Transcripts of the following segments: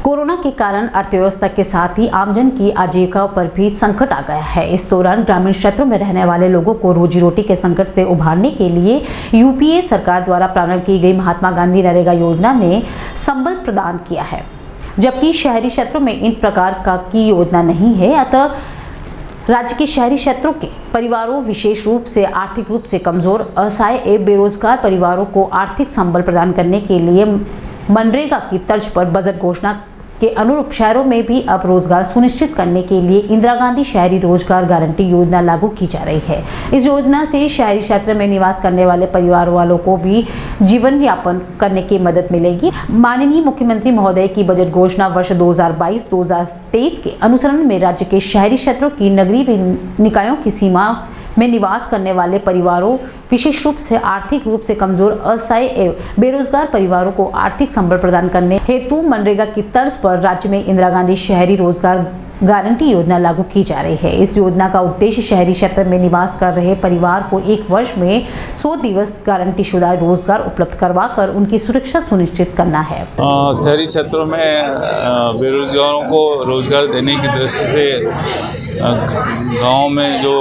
Corona के कारण अर्थव्यवस्था के साथ ही आमजन की आजीविका पर भी संकट आ गया है। इस दौरान ग्रामीण क्षेत्रों में रहने वाले लोगों को रोजी रोटी के संकट से उभारने के लिए यूपीए सरकार द्वारा प्रारंभ की गई महात्मा गांधी नरेगा योजना ने संबल प्रदान किया है, जबकि शहरी क्षेत्रों में इन प्रकार की योजना नहीं है। अतः राज्य के शहरी क्षेत्रों के परिवारों, विशेष रूप से आर्थिक रूप से कमजोर, असहाय एवं बेरोजगार परिवारों को आर्थिक संबल प्रदान करने के लिए मनरेगा की तर्ज पर बजट घोषणा के अनुरूप शहरों में भी अब रोजगार सुनिश्चित करने के लिए इंदिरा गांधी शहरी रोजगार गारंटी योजना लागू की जा रही है। इस योजना से शहरी क्षेत्र में निवास करने वाले परिवार वालों को भी जीवन यापन करने की मदद मिलेगी। माननीय मुख्यमंत्री महोदय की बजट घोषणा वर्ष 2022-2023 के अनुसरण में राज्य के शहरी क्षेत्रों की नगरीय निकायों की सीमा में निवास करने वाले परिवारों, विशेष रूप से आर्थिक रूप से कमजोर, असहाय एवं बेरोजगार परिवारों को आर्थिक संबल प्रदान करने हेतु मनरेगा की तर्ज पर राज्य में इंदिरा गांधी शहरी रोजगार गारंटी योजना लागू की जा रही है। इस योजना का उद्देश्य शहरी क्षेत्र में निवास कर रहे परिवार को एक वर्ष में 100 दिवस गारंटी शुदा रोजगार उपलब्ध करवाकर उनकी सुरक्षा सुनिश्चित करना है। शहरी क्षेत्रों में बेरोजगारों को रोजगार देने की दृष्टि से गांव में जो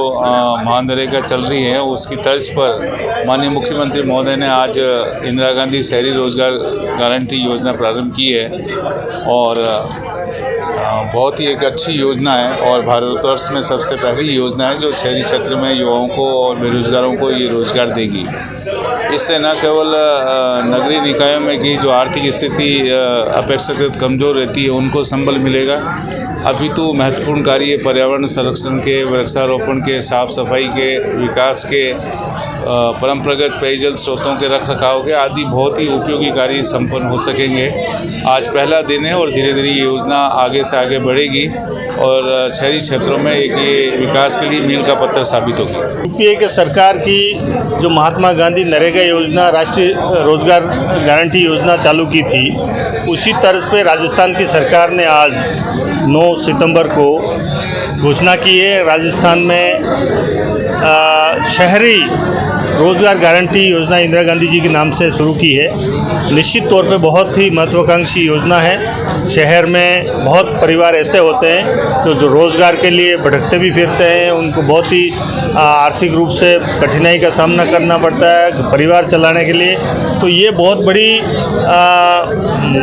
मनरेगा चल रही है उसकी तर्ज पर माननीय मुख्यमंत्री महोदय ने आज इंदिरा गांधी शहरी रोजगार गारंटी योजना प्रारंभ की है और बहुत ही एक अच्छी योजना है और भारतवर्ष में सबसे पहली योजना है जो शहरी क्षेत्र में युवाओं को और बेरोजगारों को ये रोजगार देगी। इससे न केवल नगरीय निकायों में की जो आर्थिक स्थिति अपेक्षाकृत कमज़ोर रहती है उनको संबल मिलेगा, अभी तो महत्वपूर्ण कार्य पर्यावरण संरक्षण के, वृक्षारोपण के, साफ सफाई के, विकास के, परंपरागत पेयजल स्रोतों के रखरखाव के आदि बहुत ही उपयोगी कार्य संपन्न हो सकेंगे। आज पहला दिन है और धीरे धीरे ये योजना आगे से आगे बढ़ेगी और शहरी क्षेत्रों में एक ये विकास के लिए मील का पत्थर साबित होगी। यूपीए के सरकार की जो महात्मा गांधी नरेगा योजना, राष्ट्रीय रोजगार गारंटी योजना चालू की थी, उसी तर्ज पे राजस्थान की सरकार ने आज 9 सितंबर को घोषणा की है। राजस्थान में शहरी रोजगार गारंटी योजना इंदिरा गांधी जी के नाम से शुरू की है। निश्चित तौर पे बहुत ही महत्वाकांक्षी योजना है। शहर में बहुत परिवार ऐसे होते हैं जो रोजगार के लिए भटकते भी फिरते हैं, उनको बहुत ही आर्थिक रूप से कठिनाई का सामना करना पड़ता है परिवार चलाने के लिए। तो ये बहुत बड़ी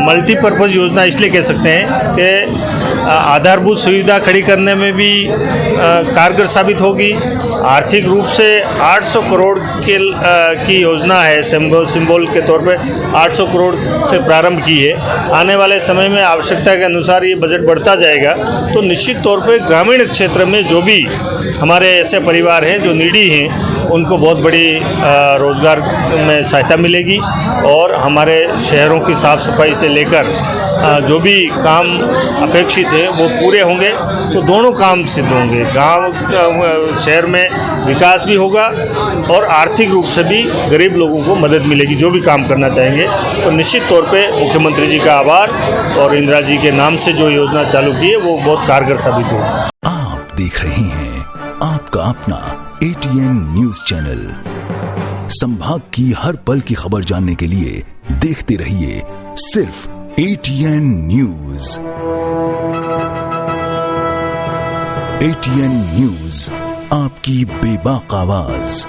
मल्टीपर्पज़ योजना इसलिए कह सकते हैं कि आधारभूत सुविधा खड़ी करने में भी कारगर साबित होगी। आर्थिक रूप से 800 करोड़ की योजना है, सिंबल के तौर पे 800 करोड़ से प्रारंभ की है। आने वाले समय में आवश्यकता के अनुसार ये बजट बढ़ता जाएगा, तो निश्चित तौर पे ग्रामीण क्षेत्र में जो भी हमारे ऐसे परिवार हैं जो नीडी हैं उनको बहुत बड़ी रोज़गार में सहायता मिलेगी और हमारे शहरों की साफ़ सफाई से लेकर जो भी काम अपेक्षित है वो पूरे होंगे, तो दोनों काम सिद्ध होंगे। गांव शहर में विकास भी होगा और आर्थिक रूप से भी गरीब लोगों को मदद मिलेगी जो भी काम करना चाहेंगे। तो निश्चित तौर पे मुख्यमंत्री जी का आभार और इंदिरा जी के नाम से जो योजना चालू की है वो बहुत कारगर साबित होगी। आप देख रहे हैं आपका अपना ATN न्यूज चैनल। संभाग की हर पल की खबर जानने के लिए देखते रहिए सिर्फ ATN न्यूज। ATN न्यूज, आपकी बेबाक आवाज।